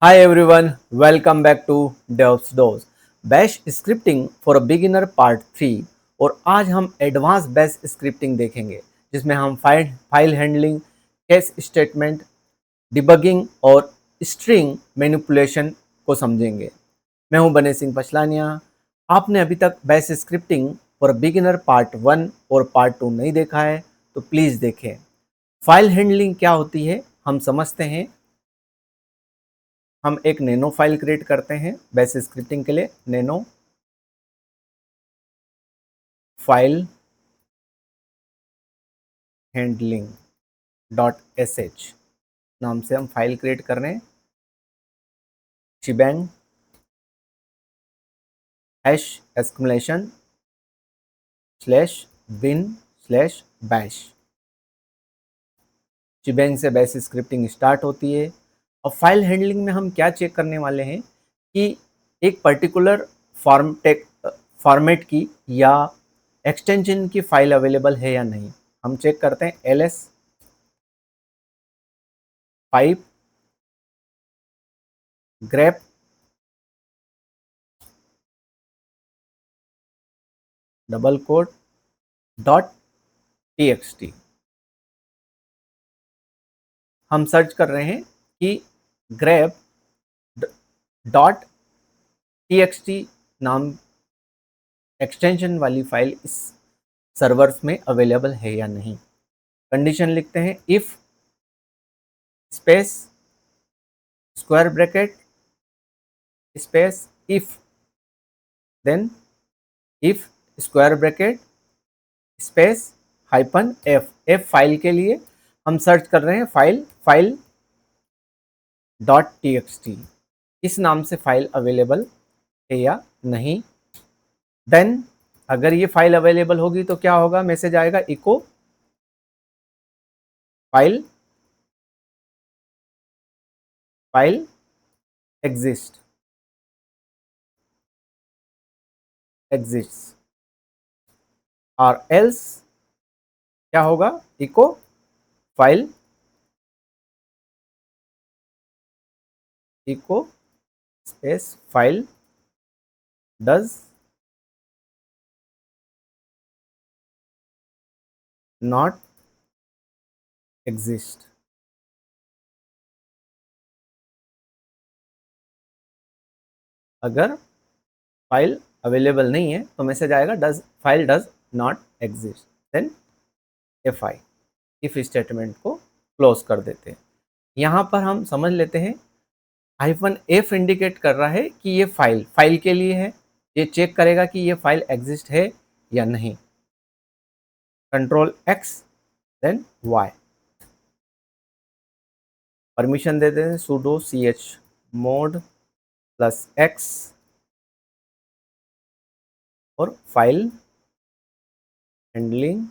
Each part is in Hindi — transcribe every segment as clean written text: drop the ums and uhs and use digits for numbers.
Hi everyone, welcome back to Devs Dose bash scripting for a beginner part 3। और आज हम एडवांस बैश स्क्रिप्टिंग देखेंगे जिसमें हम file handling, case statement, debugging और स्ट्रिंग मैनिपुलेशन को समझेंगे। मैं हूं बने सिंह पछलानिया। आपने अभी तक bash scripting for a beginner part 1 और पार्ट 2 नहीं देखा है तो प्लीज़ देखें। फाइल हैंडलिंग क्या होती है हम समझते हैं। हम एक नैनो फाइल क्रिएट करते हैं बैश स्क्रिप्टिंग के लिए। Nano file handling dot S H नाम से हम फाइल क्रिएट कर रहे हैं। Shebang hash exclamation slash bin slash bash. Shebang से बैश स्क्रिप्टिंग स्टार्ट होती है। अब फाइल हैंडलिंग में हम क्या चेक करने वाले हैं कि एक पर्टिकुलर फॉर्मेट की या एक्सटेंशन की फाइल अवेलेबल है या नहीं। हम चेक करते हैं ls pipe grep double quote .txt। हम सर्च कर रहे हैं कि grep डॉट txt नाम एक्सटेंशन वाली फाइल इस सर्वर्स में अवेलेबल है या नहीं। कंडीशन लिखते हैं if space square bracket space if, then if square bracket space hyphen F file के लिए हम सर्च कर रहे हैं फाइल डॉट txt। इस नाम से फाइल अवेलेबल है या नहीं। देन अगर ये फाइल अवेलेबल होगी तो क्या होगा, मैसेज आएगा इको फाइल एग्जिस्ट और एल्स क्या होगा, echo file echo space file does not exist. अगर फाइल अवेलेबल नहीं है तो मैसेज आएगा does not exist. Then F I if statement को क्लोज कर देते हैं। यहाँ पर हम समझ लेते हैं हाइफन एफ इंडिकेट कर रहा है कि ये फाइल के लिए है। ये चेक करेगा कि ये फाइल एग्जिस्ट है या नहीं। Control X then Y permission दे दें sudo ch mod plus X और file handling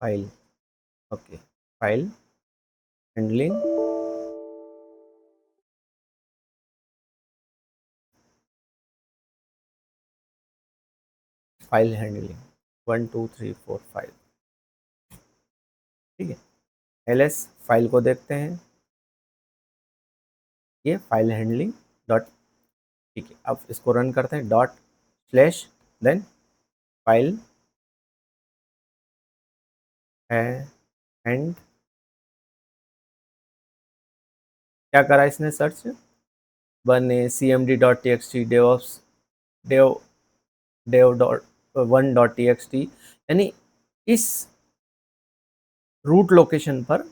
file okay file handling file handling 1 2 3 4 5। ठीक है, ls फाइल को देखते हैं, ये फाइल हैंडलिंग डॉट। ठीक है, अब इसको रन करते हैं dot slash then file and क्या करा इसने सर्च बने cmd.txt dev dev dot 1.txt, यानी इस रूट लोकेशन पर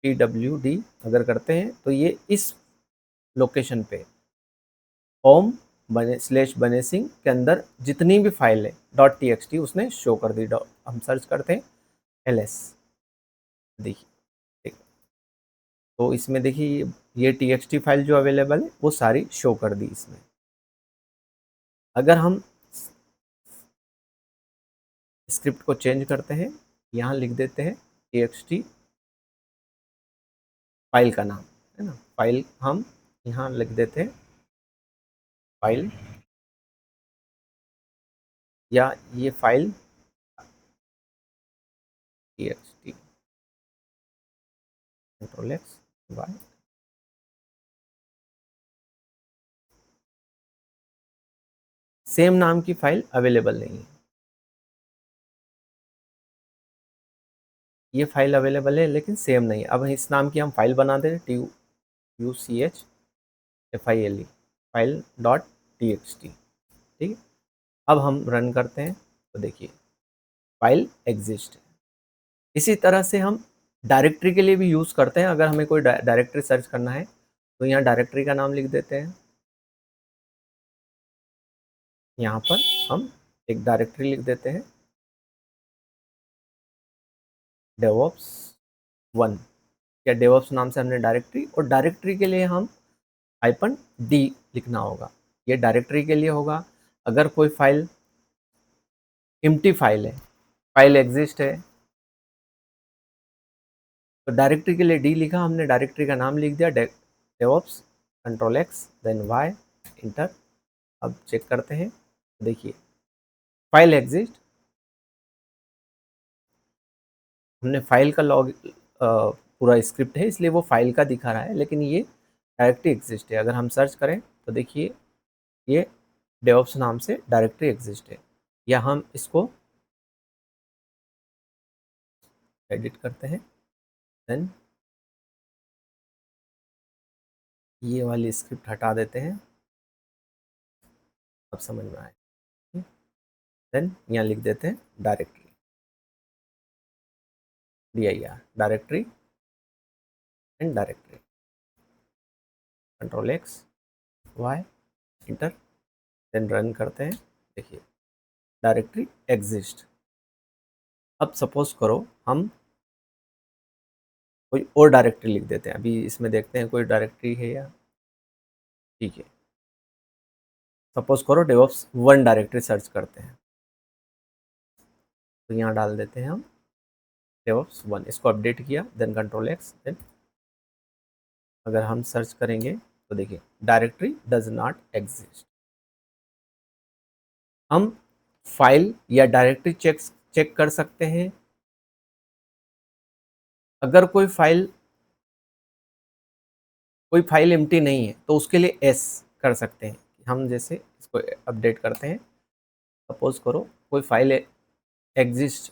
pwd अगर करते हैं तो ये इस लोकेशन पे होम बने स्लैश बने सिंह के अंदर जितनी भी फाइल है डॉट टी उसने शो कर दी। हम सर्च करते हैं ls, देखिए ठीक। तो इसमें देखिए ये टी फाइल जो अवेलेबल है वो सारी शो कर दी इसमें। अगर हम स्क्रिप्ट को चेंज करते हैं, यहाँ लिख देते हैं टी फाइल का नाम है ना, फाइल हम यहाँ लिख देते हैं फाइल, या ये file txt control X Y. Same नाम की फाइल अवेलेबल नहीं है, ये फाइल अवेलेबल है लेकिन सेम नहीं। अब इस नाम की हम फाइल बना दे, TUCHFILE फाइल डॉट txt। ठीक है, अब हम रन करते हैं तो देखिए फाइल एग्जिस्ट है। इसी तरह से हम डायरेक्टरी के लिए भी यूज़ करते हैं। अगर हमें कोई डायरेक्टरी सर्च करना है तो यहाँ डायरेक्टरी का नाम लिख देते हैं। यहाँ पर हम एक डायरेक्टरी लिख देते हैं, डेवॉप्स 1 या डेवॉप्स नाम से हमने डायरेक्टरी, और डायरेक्टरी के लिए हम -d लिखना होगा। ये डायरेक्टरी के लिए होगा। अगर कोई फाइल एम्प्टी फाइल है, फाइल एग्जिस्ट है, तो डायरेक्टरी के लिए डी लिखा हमने, डायरेक्टरी का नाम लिख दिया DevOps, control X then Y, enter. अब चेक करते हैं, देखिए फाइल एग्जिस्ट, हमने फाइल का लॉग पूरा स्क्रिप्ट है इसलिए वो फाइल का दिखा रहा है, लेकिन ये डायरेक्टरी एग्जिस्ट है। अगर हम सर्च करें तो देखिए ये डेवॉप्स नाम से डायरेक्टरी एग्जिस्ट है। या हम इसको एडिट करते हैं, देन ये वाली स्क्रिप्ट हटा देते हैं। अब समझ में आए, देन यहाँ लिख देते हैं directory, dir directory and directory, control X Y, enter, then run करते हैं। देखिए डायरेक्टरी एग्जिस्ट। अब सपोज करो हम कोई और डायरेक्टरी लिख देते हैं। अभी इसमें देखते हैं कोई डायरेक्टरी है या, ठीक है, सपोज करो डेवॉप्स 1 डायरेक्टरी सर्च करते हैं, तो यहाँ डाल देते हैं हम डेवॉप्स 1, इसको अपडेट किया, देन कंट्रोल एक्स, देन अगर हम सर्च करेंगे तो देखिए डायरेक्टरी डज नॉट एग्जिस्ट। हम फाइल या डायरेक्टरी चेक कर सकते हैं। अगर कोई फाइल एम्प्टी नहीं है तो उसके लिए एस कर सकते हैं। हम जैसे इसको अपडेट करते हैं, सपोज करो कोई फाइल एग्जिस्ट,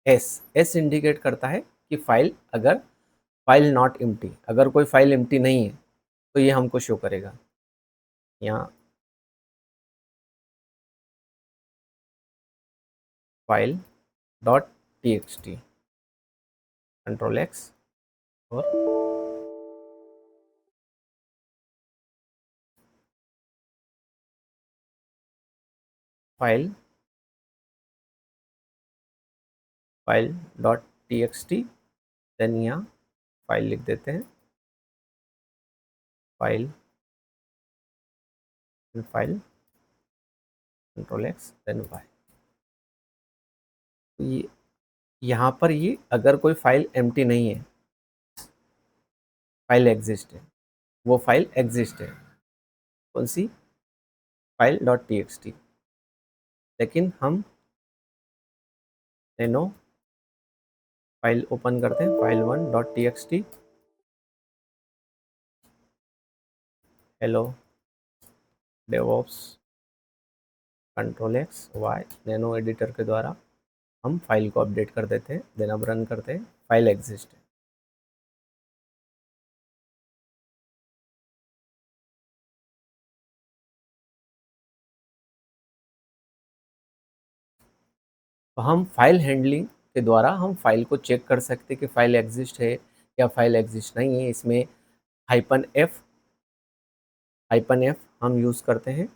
एस इंडिकेट करता है कि फाइल, अगर फाइल नॉट एम्प्टी, अगर कोई फाइल एम्प्टी नहीं है तो ये हमको शो करेगा। यहाँ file dot txt, control X, और फाइल डॉट txt, देन यहाँ फाइल लिख देते हैं, file control X then Y. ये यहाँ पर ये अगर कोई फाइल एम्प्टी नहीं है, फाइल एग्जिस्ट है, वो फाइल एग्जिस्ट है, कौन सी, फाइल डॉट txt। लेकिन हम नैनो फाइल ओपन करते हैं, file 1 dot txt, hello DevOps control X Y, nano editor के द्वारा हम फाइल को अपडेट कर देते हैं, देन अब रन करते हैं, फाइल एग्जिस्ट है। तो हम फाइल हैंडलिंग के द्वारा हम फाइल को चेक कर सकते हैं कि फाइल एग्जिस्ट है या फाइल एग्जिस्ट नहीं है। इसमें -f हम यूज़ करते हैं।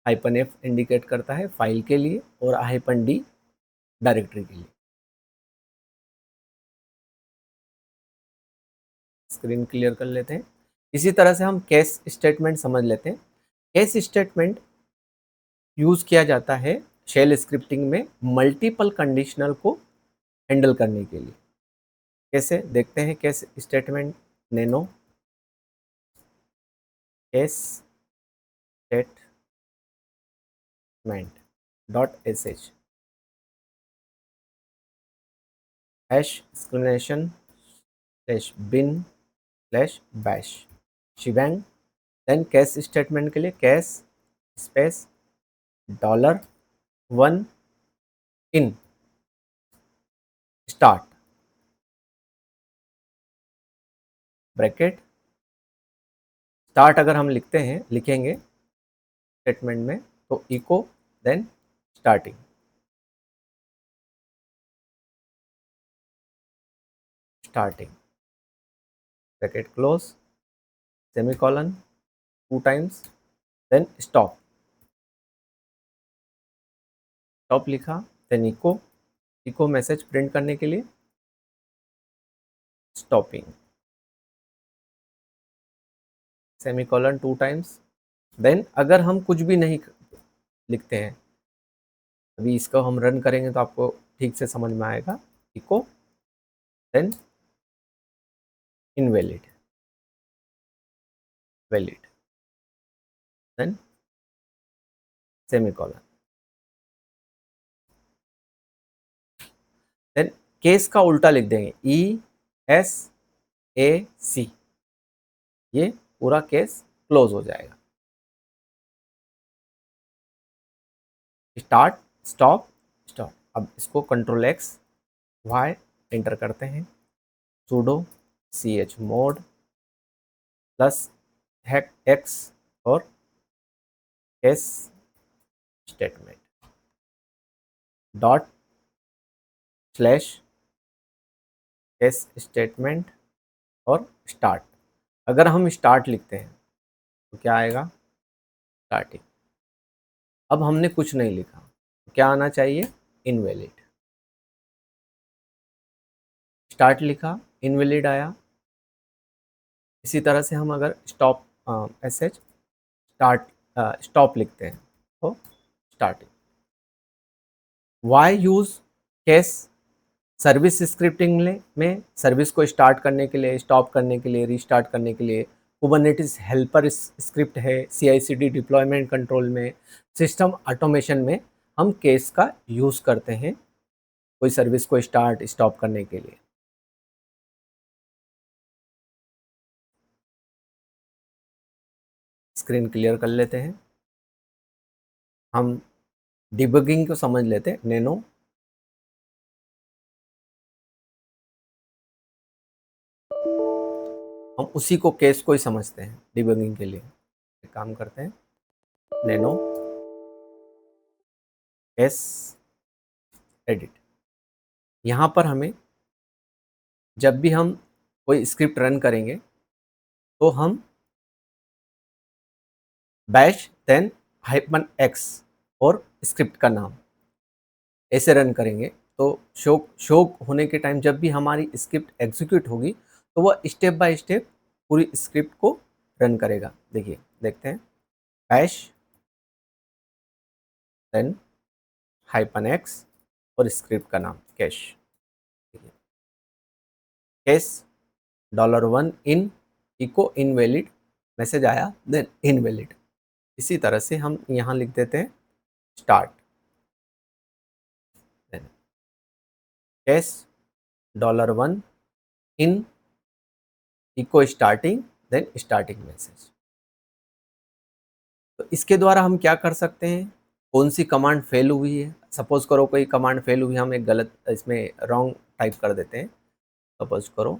-f इंडिकेट करता है फाइल के लिए और -d डायरेक्टरी के लिए। स्क्रीन क्लियर कर लेते हैं। इसी तरह से हम केस स्टेटमेंट समझ लेते हैं। केस स्टेटमेंट यूज़ किया जाता है शेल स्क्रिप्टिंग में मल्टीपल कंडीशनल को हैंडल करने के लिए। कैसे देखते हैं case statement, nano case statement, .sh hash exclamation slash bin slash bash shebang. Then case statement के लिए case space $1 in start bracket start अगर हम लिखेंगे स्टेटमेंट में तो echo then starting bracket close semicolon 2 times then stop लिखा देन इको मैसेज प्रिंट करने के लिए स्टॉपिंग सेमीकोलन 2 टाइम्स। देन अगर हम कुछ भी नहीं लिखते हैं, अभी इसको हम रन करेंगे तो आपको ठीक से समझ में आएगा। Echo then invalid valid then semicolon. Then case का उल्टा लिख देंगे ESAC, ये पूरा केस क्लोज हो जाएगा। Start stop stop. अब इसको Ctrl+X+Y एंटर करते हैं, sudo chmod +X और केस स्टेटमेंट // केस स्टेटमेंट और स्टार्ट। अगर हम स्टार्ट लिखते हैं तो क्या आएगा स्टार्टिंग। अब हमने कुछ नहीं लिखा तो क्या आना चाहिए इनवैलिड। स्टार्ट लिखा इनवैलिड आया। इसी तरह से हम अगर स्टॉप लिखते हैं तो starting. Why use case service scripting में सर्विस को स्टार्ट करने के लिए, स्टॉप करने के लिए, रीस्टार्ट करने के लिए कुबरनेटिस हेल्पर स्क्रिप्ट है। CI/CD डिप्लॉयमेंट कंट्रोल में, सिस्टम ऑटोमेशन में हम केस का यूज़ करते हैं कोई सर्विस को स्टार्ट स्टॉप करने के लिए। स्क्रीन क्लियर कर लेते हैं, हम डिबगिंग को समझ लेते हैं। नैनो हम उसी को केस को ही समझते हैं डिबगिंग के लिए। एक काम करते हैं, नैनो केस एडिट। यहाँ पर हमें जब भी हम कोई स्क्रिप्ट रन करेंगे तो हम बैश देन -x और स्क्रिप्ट का नाम ऐसे रन करेंगे तो शो होने के टाइम जब भी हमारी स्क्रिप्ट एग्जीक्यूट होगी तो वह स्टेप बाय स्टेप पूरी स्क्रिप्ट को रन करेगा। देखिए देखते हैं, बैश देन -x और स्क्रिप्ट का नाम case. Case $1 in echo invalid message आया देन इनवैलिड। इसी तरह से हम यहाँ लिख देते हैं start then case $1 in echo starting then starting message. तो इसके द्वारा हम क्या कर सकते हैं, कौन सी कमांड फेल हुई है। सपोज करो कोई कमांड फेल हुई, हम एक गलत इसमें रॉन्ग टाइप कर देते हैं। सपोज करो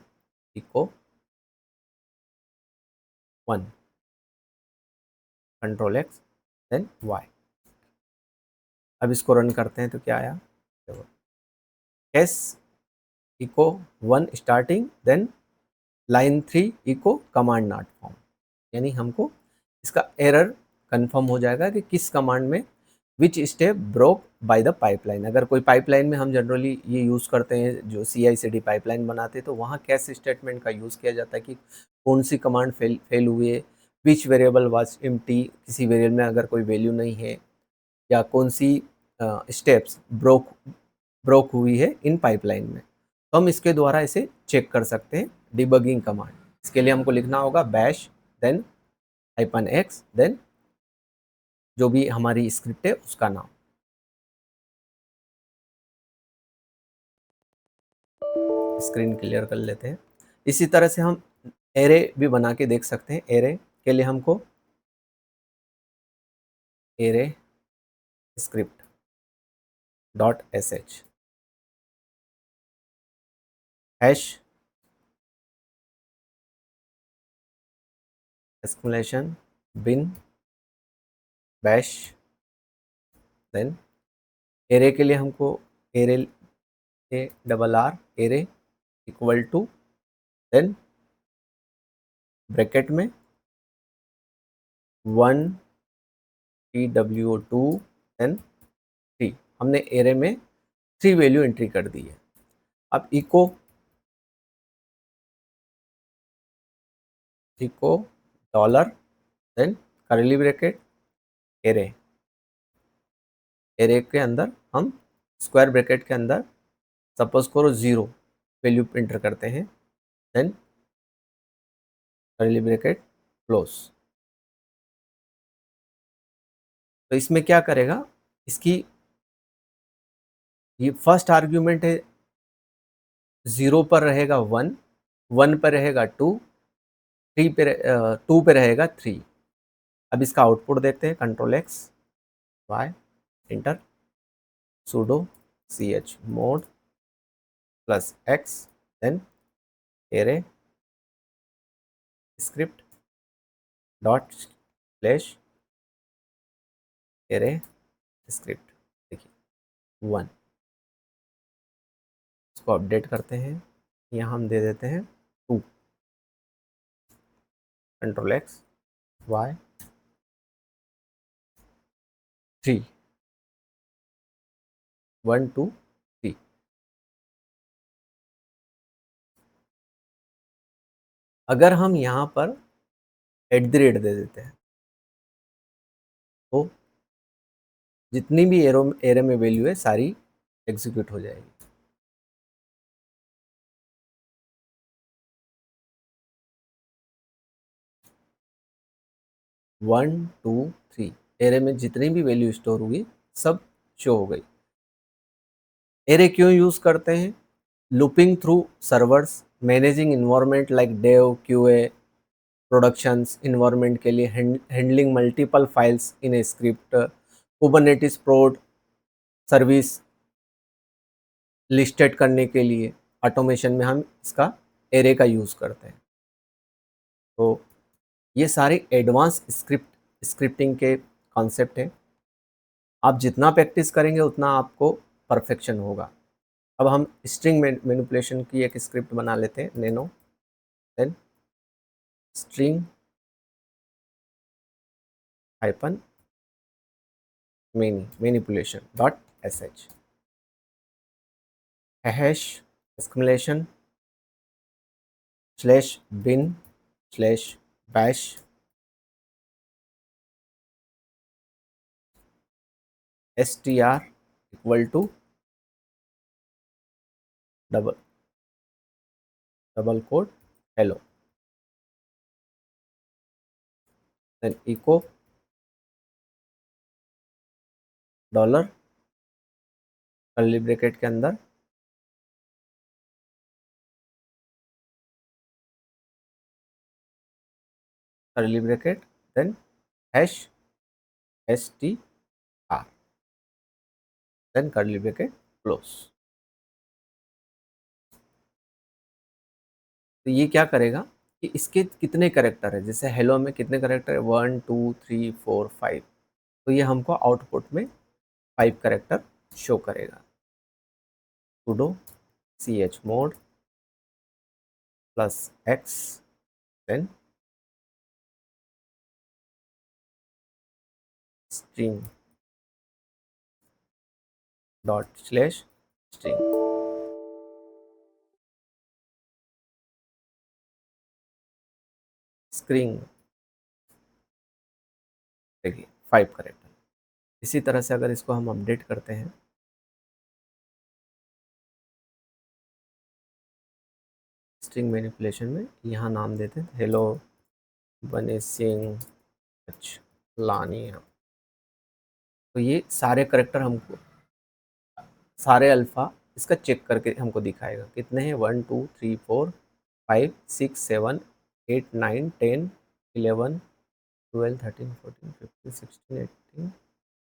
इको 1 Ctrl+X देन Y। अब इसको रन करते हैं तो क्या आया, cash echo 1 starting then line 3 echo command not found. यानी हमको इसका एरर कंफर्म हो जाएगा कि किस कमांड में which step broke by the pipeline. अगर कोई पाइपलाइन में हम जनरली ये यूज़ करते हैं, जो CI/CD पाइपलाइन बनाते हैं, तो वहाँ कैश स्टेटमेंट का यूज़ किया जाता है कि कौन सी कमांड फेल हुई है, विच वेरिएबल वाज एम्प्टी, किसी वेरिएबल में अगर कोई वैल्यू नहीं है, या कौन सी स्टेप्स ब्रोक हुई है इन पाइपलाइन में। तो हम इसके द्वारा इसे चेक कर सकते हैं डिबगिंग कमांड। इसके लिए हमको लिखना होगा बैश देन -x देन जो भी हमारी स्क्रिप्ट है उसका नाम। स्क्रीन क्लियर कर लेते हैं। इसी तरह से हम एरे भी बना के देख सकते हैं। एरे के लिए हमको array script dot sh hash exclamation bin bash, then array के लिए हमको array double R array equal to, then bracket में 1 TW2 देन 3। हमने एरे में 3 वैल्यू एंट्री कर दी है। अब echo dollar then curly bracket array, array के अंदर हम स्क्वायर ब्रैकेट के अंदर सपोज करो 0 वैल्यू एंटर करते हैं, देन कर्ली ब्रैकेट क्लोज। तो इसमें क्या करेगा, इसकी ये फर्स्ट आर्ग्यूमेंट है 0 पर रहेगा 1, 1 पर रहेगा 2, 3 पे 2 पे रहेगा 3। अब इसका आउटपुट देखते हैं, control X Y enter sudo chmod plus X then array script dot slash array script, देखिए 1। इसको अपडेट करते हैं, यहाँ हम दे देते हैं 2, कंट्रोल एक्स वाई 3, 1 2 3। अगर हम यहाँ पर @ दे देते हैं तो जितनी भी एरे में वैल्यू है सारी एग्जीक्यूट हो जाएगी। 1 2 3 एरे में जितनी भी वैल्यू स्टोर हुई सब शो हो गई। एरे क्यों यूज करते हैं? Looping through servers, managing environment like dev QA, productions environment के लिए, handling multiple files in a script, Kubernetes prod service listed करने के लिए ऑटोमेशन में हम इसका एरे का यूज़ करते हैं। तो ये सारे एडवांस स्क्रिप्टिंग के कॉन्सेप्ट हैं। आप जितना प्रैक्टिस करेंगे उतना आपको परफेक्शन होगा। अब हम स्ट्रिंग मैनिपुलेशन की एक स्क्रिप्ट बना लेते हैं, nano then string hyphen manipulation dot sh hash exclamation slash bin slash bash str equal to double code hello, then echo dollar curly bracket के अंदर curly bracket then hash str then curly bracket close. तो ये क्या करेगा कि इसके कितने करेक्टर है, जैसे हेलो में कितने करेक्टर है 1 2 3 4 5, तो ये हमको आउटपुट में 5 करेक्टर शो करेगा। sudo chmod plus x then string dot slash string, screen देखिए 5 करेक्टर। इसी तरह से अगर इसको हम अपडेट करते हैं, स्ट्रिंग मैनिपुलेशन में यहाँ नाम देते हैं हेलो बने सिंह लानिया, तो ये सारे करेक्टर हमको सारे अल्फ़ा इसका चेक करके हमको दिखाएगा कितने हैं, 1 2 3 4 5 6 7 8 9 10 11 12 13 14 15 16 18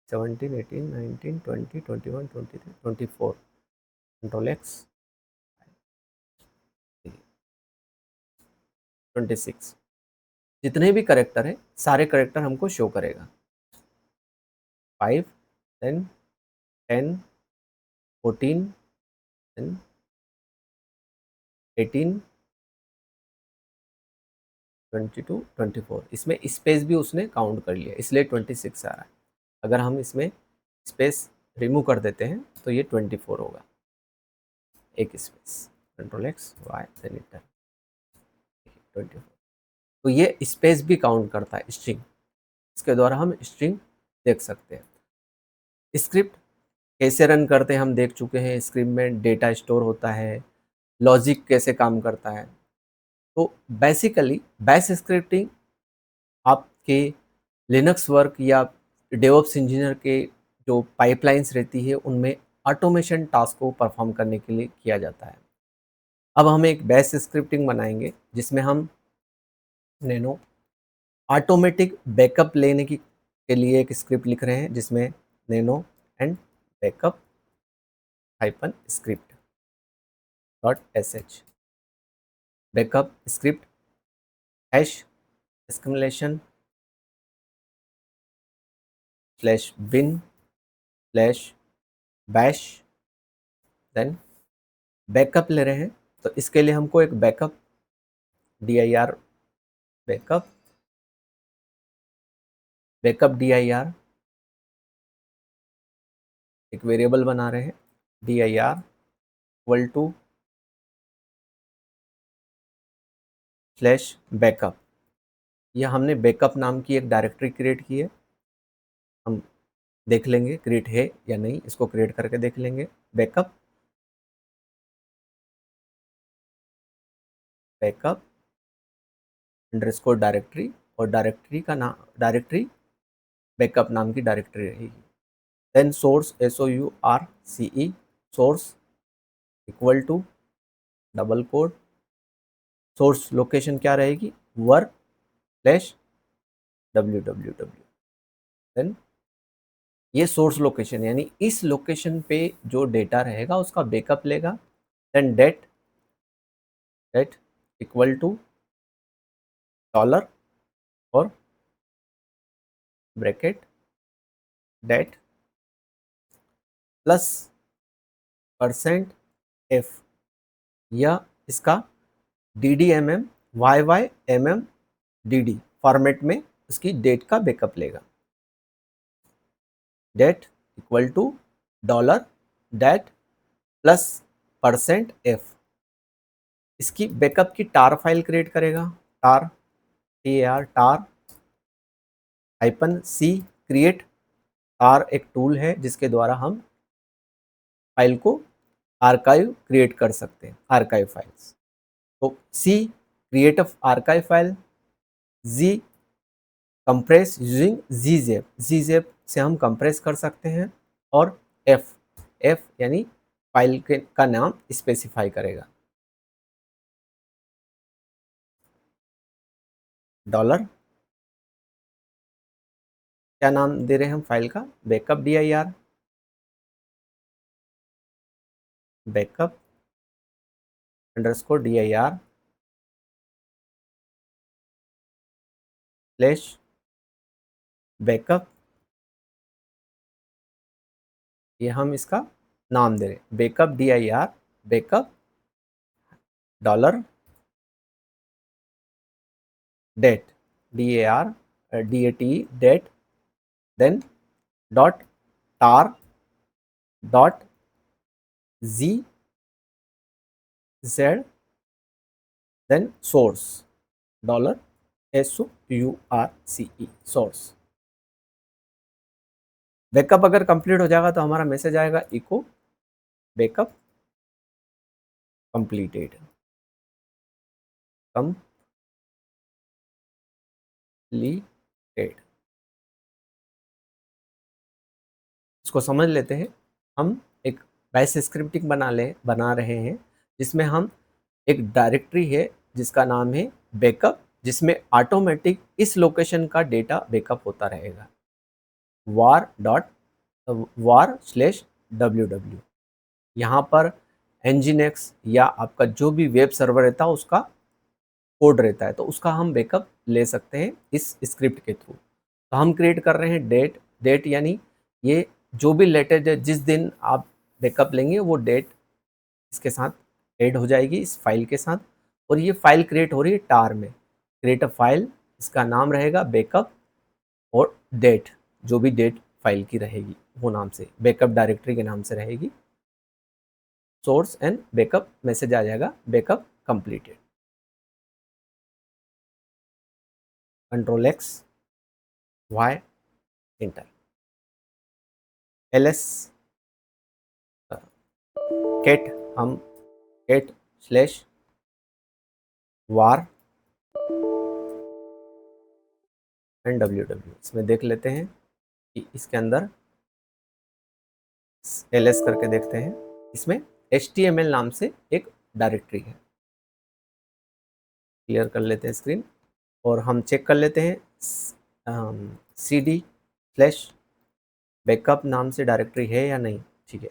17 18 19 20 21 23 24 कंट्रोल एक्स 26 जितने भी करेक्टर है सारे करेक्टर हमको शो करेगा 5 देन 10 14 देन 18 22 24 इसमें स्पेस भी उसने काउंट कर लिया इसलिए 26 आ रहा है। अगर हम इसमें स्पेस रिमूव कर देते हैं तो ये 24 होगा, एक space, control X Y then enter 24। तो ये स्पेस भी काउंट करता है स्ट्रिंग, इसके द्वारा हम स्ट्रिंग देख सकते हैं। स्क्रिप्ट कैसे रन करते हैं हम देख चुके हैं, स्क्रिप्ट में डेटा स्टोर होता है, लॉजिक कैसे काम करता है। तो बेसिकली बैश स्क्रिप्टिंग आपके लिनक्स वर्क या डेवऑप्स इंजीनियर के जो पाइपलाइंस रहती है उनमें ऑटोमेशन टास्क को परफॉर्म करने के लिए किया जाता है। अब हम एक बैश स्क्रिप्टिंग बनाएंगे जिसमें हम नैनो ऑटोमेटिक बैकअप लेने की के लिए एक स्क्रिप्ट लिख रहे हैं जिसमें nano and backup hyphen script dot sh backup script hash exclamation slash bin slash bash then backup ले रहे हैं तो इसके लिए हमको एक बैकअप dir बैकअप dir एक वेरिएबल बना रहे हैं dir equal to slash backup. यह हमने बैकअप नाम की एक डायरेक्टरी क्रिएट की है, हम देख लेंगे क्रिएट है या नहीं, इसको क्रिएट करके देख लेंगे। बैकअप बैकअप अंडरस्कोर डायरेक्टरी और डायरेक्टरी का नाम डायरेक्टरी बैकअप नाम की डायरेक्टरी रहेगी। Then source source source equal to double code source location क्या रहेगी वर्क स्लैश www। देन ये सोर्स लोकेशन यानी इस लोकेशन पे जो डेटा रहेगा उसका बैकअप लेगा। Then date equal to dollar और ब्रैकेट डेट प्लस %f या इसका DDMM YYMM DD फॉर्मेट में उसकी डेट का बैकअप लेगा। Date equal to dollar date plus %f इसकी बैकअप की टार फाइल क्रिएट करेगा। टार टार हाइपन सी क्रिएट। टार एक टूल है जिसके द्वारा हम फाइल को आर्काइव क्रिएट कर सकते हैं, आर्काइव फाइल्स। तो सी क्रिएट आर्काइव फाइल, जी कंप्रेस यूजिंग जीजेप से हम कंप्रेस कर सकते हैं और एफ यानी फाइल के का नाम स्पेसिफाई करेगा। डॉलर क्या नाम दे रहे हैं हम फाइल का, backup dir backup underscore dir slash backup, ये हम इसका नाम दे रहे हैं backup dir backup dollar date DAT date then dot tar dot G Z then source dollar SOURCE source. Backup अगर कंप्लीट हो जाएगा तो हमारा मैसेज आएगा इको बैकअप कंप्लीटेड कंप्लीटेड। इसको समझ लेते हैं हम एक बैश स्क्रिप्टिंग बना रहे हैं, जिसमें हम एक डायरेक्टरी है जिसका नाम है बैकअप, जिसमें ऑटोमेटिक इस लोकेशन का डेटा बैकअप होता रहेगा, var/ww। यहाँ पर nginx या आपका जो भी वेब सर्वर रहता है उसका कोड रहता है, तो उसका हम बैकअप ले सकते हैं इस स्क्रिप्ट के थ्रू। तो हम क्रिएट कर रहे हैं डेट यानी ये जो भी लेटेस्ट है, जिस दिन आप बैकअप लेंगे वो डेट इसके साथ ऐड हो जाएगी इस फाइल के साथ। और ये फाइल क्रिएट हो रही है टार में, क्रिएट अ फाइल, इसका नाम रहेगा बैकअप, और डेट जो भी डेट फाइल की रहेगी वो नाम से बैकअप डायरेक्टरी के नाम से रहेगी। सोर्स एंड बैकअप मैसेज आ जाएगा, backup completed. Control X Y enter, ls cat, हम cat slash var and ww इसमें देख लेते हैं कि इसके अंदर ls करके देखते हैं, इसमें html नाम से एक डायरेक्टरी है। क्लियर कर लेते हैं स्क्रीन और हम चेक कर लेते हैं cd स्लैश बैकअप नाम से डायरेक्टरी है या नहीं। ठीक है,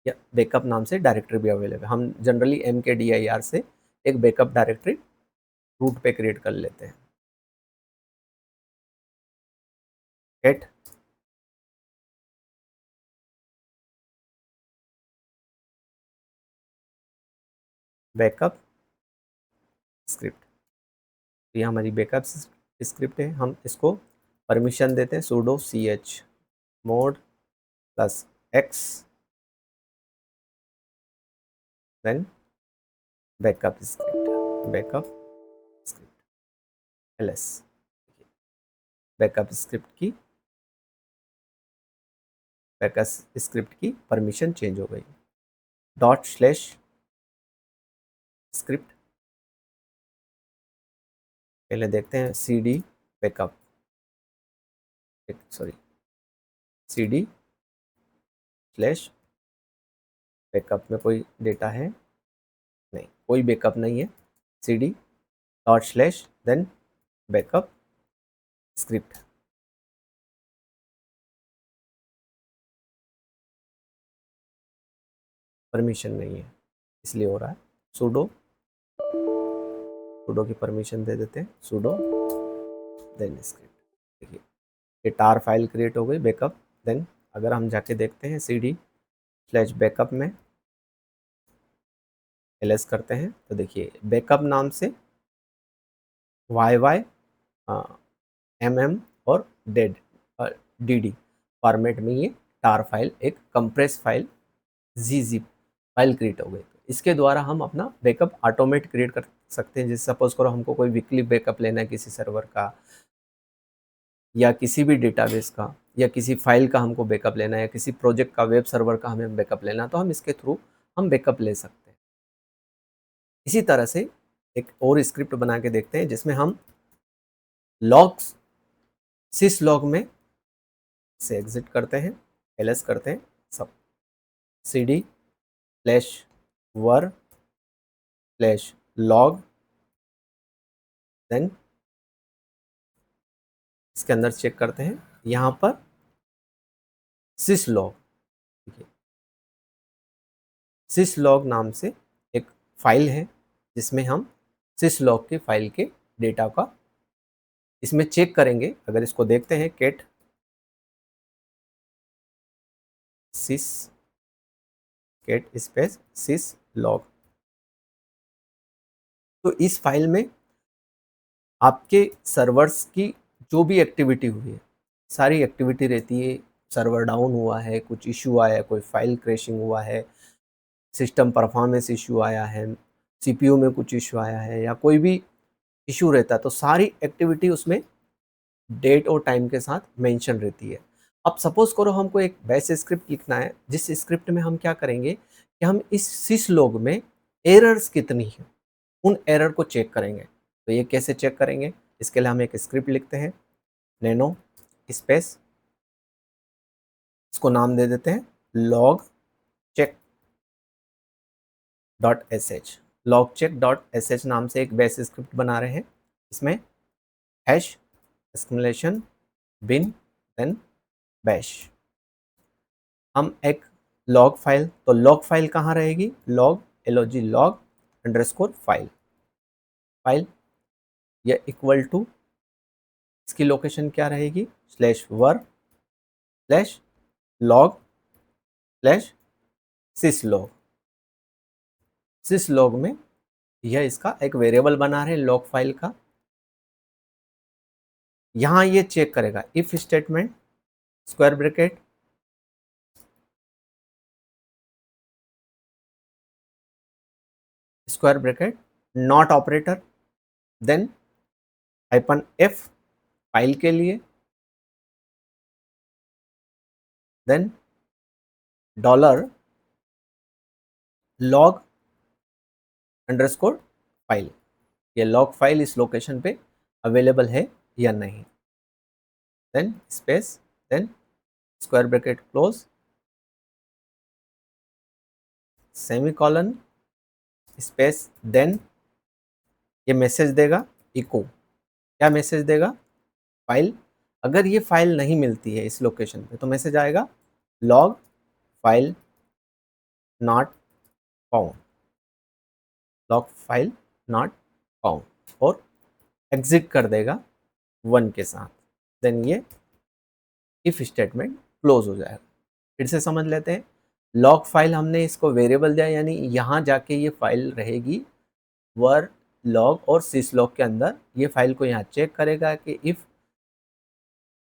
या बैकअप नाम से डायरेक्टरी भी अवेलेबल है। हम जनरली mkdir से एक बैकअप डायरेक्टरी रूट पे क्रिएट कर लेते हैं। गेट बैकअप स्क्रिप्ट, ये हमारी बैकअप स्क्रिप्ट है। हम इसको परमिशन देते हैं sudo chmod +x then backup script ls। Backup script की परमिशन चेंज हो गई। ./स्क्रिप्ट पहले देखते हैं cd backup, sorry cd slash backup में कोई डेटा है नहीं, कोई बैकअप नहीं है। cd ./ then backup script, permission नहीं है इसलिए हो रहा है। sudo की परमिशन दे देते हैं, sudo देन स्क्रिप्ट। देखिए ये टार फाइल क्रिएट हो गई बैकअप। देन अगर हम जाके देखते हैं cd स्लैश बैकअप में ls करते हैं तो देखिए बैकअप नाम से yy mm और डेड dd फॉर्मेट में ये टार फाइल, एक compress file zip file create हो गई। इसके द्वारा हम अपना बैकअप ऑटोमेट क्रिएट कर सकते हैं। जैसे सपोज करो हमको कोई वीकली बैकअप लेना है किसी सर्वर का या किसी भी डेटाबेस का या किसी फाइल का हमको बैकअप लेना है या किसी प्रोजेक्ट का वेब सर्वर का हमें बैकअप लेना है, तो हम इसके थ्रू हम बैकअप ले सकते हैं। इसी तरह से एक और स्क्रिप्ट बना के देखते हैं जिसमें हम लॉग्स सिस लॉग में से एग्जिट करते हैं, ls करते हैं, सब cd slash var slash log, then इसके अंदर चेक करते हैं यहाँ पर सिस लॉग, देखिए सिस लॉग नाम से एक फाइल है जिसमें हम सिस लॉग के फाइल के डेटा का इसमें चेक करेंगे। अगर इसको देखते हैं कैट स्पेस सिस लॉग, तो इस फाइल में आपके सर्वर्स की जो भी एक्टिविटी हुई है सारी एक्टिविटी रहती है। सर्वर डाउन हुआ है, कुछ इशू आया है, कोई फाइल क्रैशिंग हुआ है, सिस्टम परफॉर्मेंस इशू आया है, सीपीयू में कुछ इशू आया है या कोई भी इशू रहता है, तो सारी एक्टिविटी उसमें डेट और टाइम के साथ मेंशन रहती है। अब सपोज करो हमको एक बैश स्क्रिप्ट लिखना है जिस स्क्रिप्ट में हम क्या करेंगे कि हम इस सिस लॉग में एरर्स कितनी है उन एरर को चेक करेंगे। तो ये कैसे चेक करेंगे, इसके लिए हम एक स्क्रिप्ट लिखते हैं, नैनो स्पेस, इसको नाम दे देते हैं log check dot S H, log check dot S H नाम से एक बेस स्क्रिप्ट बना रहे हैं। इसमें hash exclamation bin then bash. हम एक लॉग फाइल, तो लॉग फाइल कहाँ रहेगी, log LOG log underscore file, file या इक्वल टू, इसकी लोकेशन क्या रहेगी, slash var slash log slash syslog. Syslog में यह इसका एक वेरिएबल बना रहे लॉग फाइल का। यहां ये चेक करेगा if statement square bracket square bracket not operator, then -f file के लिए, then dollar log underscore file, ये लॉग फाइल इस लोकेशन पे अवेलेबल है या नहीं, then space, then square bracket close, semicolon, space, then ये मैसेज देगा इको, क्या मैसेज देगा, फाइल, अगर ये फाइल नहीं मिलती है इस लोकेशन पे तो मैसेज आएगा log file not found, log file not found, और एग्जिट कर देगा 1 के साथ, देन ये इफ स्टेटमेंट क्लोज हो जाएगा। फिर से समझ लेते हैं, लॉग फाइल हमने इसको वेरिएबल दिया, यानी यहाँ जाके ये फाइल रहेगी वर लॉग और सिस लॉग के अंदर, ये फाइल को यहाँ चेक करेगा कि इफ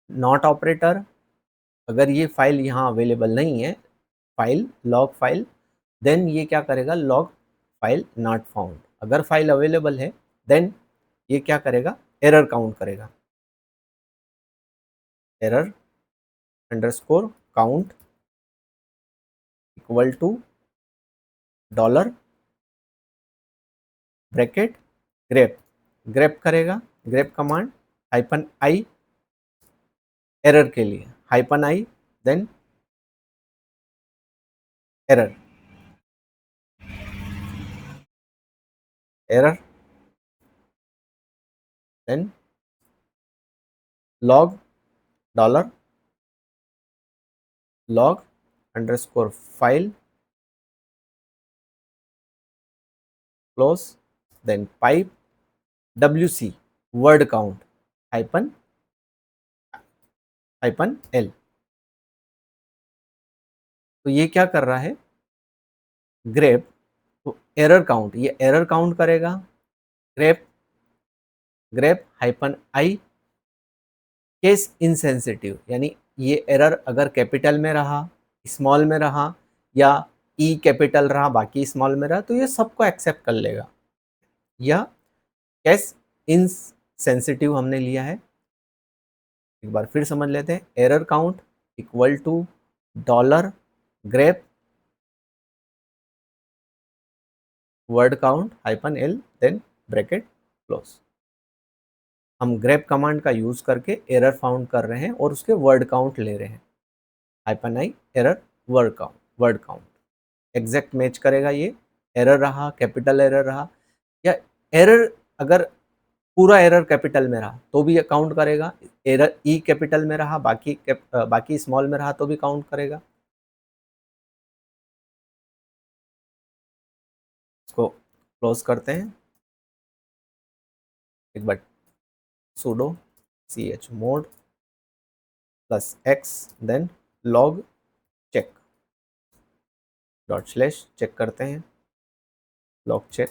नॉट ऑपरेटर, अगर ये फाइल यहाँ अवेलेबल नहीं है, फाइल लॉग फाइल, देन ये क्या करेगा, लॉग फाइल नॉट फाउंड, अगर फाइल अवेलेबल है देन ये क्या करेगा, एरर काउंट करेगा, error underscore count equal to dollar bracket grep, grep करेगा, ग्रेप कमांड -i एरर के लिए, -i then error, error then log dollar log underscore file close, then pipe WC word count -l। तो ये क्या कर रहा है, ग्रेप, तो एरर काउंट, ये एरर काउंट करेगा, grep grep -i case insensitive, यानी ये एरर अगर कैपिटल में रहा, स्मॉल में रहा, या ई कैपिटल रहा बाकी स्मॉल में रहा, तो ये सबको एक्सेप्ट कर लेगा। या केस इनसेंसिटिव हमने लिया है, एक बार फिर समझ लेते हैं, error count equal to dollar grep word count -l then bracket close. हम ग्रेप कमांड का यूज करके एरर फाउंड कर रहे हैं और उसके वर्ड काउंट ले रहे हैं, -i error word count exact match करेगा, ये एरर रहा, कैपिटल एरर रहा, या एरर अगर पूरा एरर कैपिटल में रहा तो भी ये काउंट करेगा, एरर ई कैपिटल में रहा, बाकी स्मॉल में रहा तो भी काउंट करेगा। इसको क्लोज करते हैं, एक बार sudo chmod +x then log check / check करते हैं, log check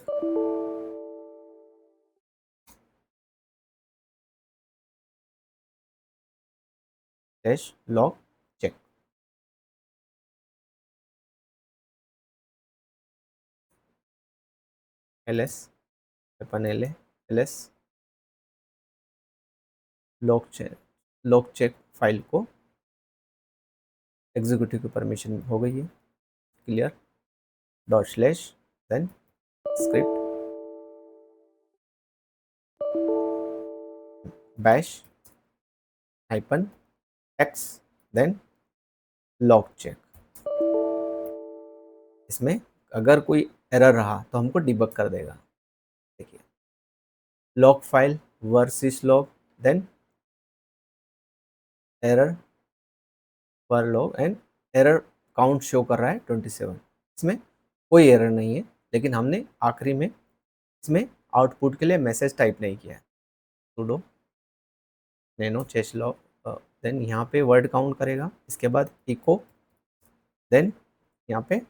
log check, ls -la ls log check file को एग्जीक्यूटिव की परमिशन हो गई है, clear / then script bash -x then log check. इसमें अगर कोई एरर रहा तो हमको डिबग कर देगा। देखिए log file versus log, then error पर log and error count show कर रहा है 27। इसमें कोई एरर नहीं है, लेकिन हमने आखिरी में इसमें आउटपुट के लिए मैसेज टाइप नहीं किया है। सुडो नैनो चेस लॉग, देन यहाँ पे वर्ड काउंट करेगा, इसके बाद इको, देन यहाँ पे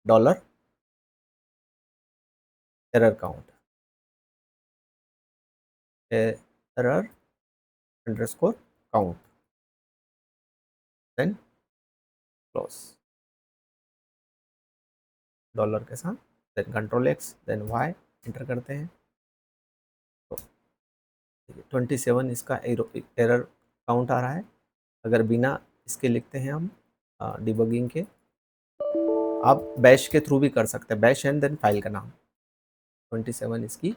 dollar error count, error underscore count, then close dollar के साथ, then control X, then Y enter करते हैं। तो 27 इसका एरर काउंट आ रहा है। अगर बिना इसके लिखते हैं हम डिबगिंग के, आप बैश के थ्रू भी कर सकते हैं, बैश एंड देन फाइल का नाम। 27 इसकी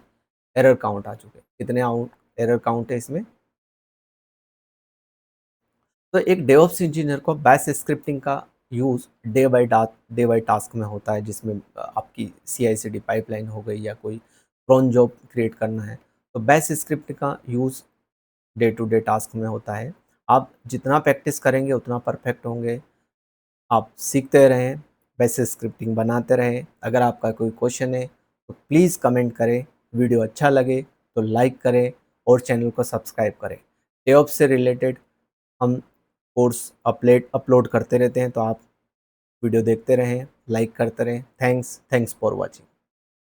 एरर काउंट आ चुके हैं। कितने एरर काउंट है इसमें? तो एक डेवऑप्स इंजीनियर को बैश स्क्रिप्टिंग का यूज़ डे बाय टास्क में होता है, जिसमें आपकी CI/CD पाइपलाइन हो गई या कोई क्रोन जॉब क्रिएट करना है, तो बैश स्क्रिप्ट का use day to day task में होता है। आप जितना प्रैक्टिस करेंगे उतना परफेक्ट होंगे। आप सीखते रहें, बैश स्क्रिप्टिंग बनाते रहें। अगर आपका कोई क्वेश्चन है तो प्लीज़ कमेंट करें, वीडियो अच्छा लगे तो लाइक करें और चैनल को सब्सक्राइब करें। डेवऑप्स से रिलेटेड हम कोर्स अपलोड करते रहते हैं, तो आप वीडियो देखते रहें, लाइक करते रहें। Thanks for watching.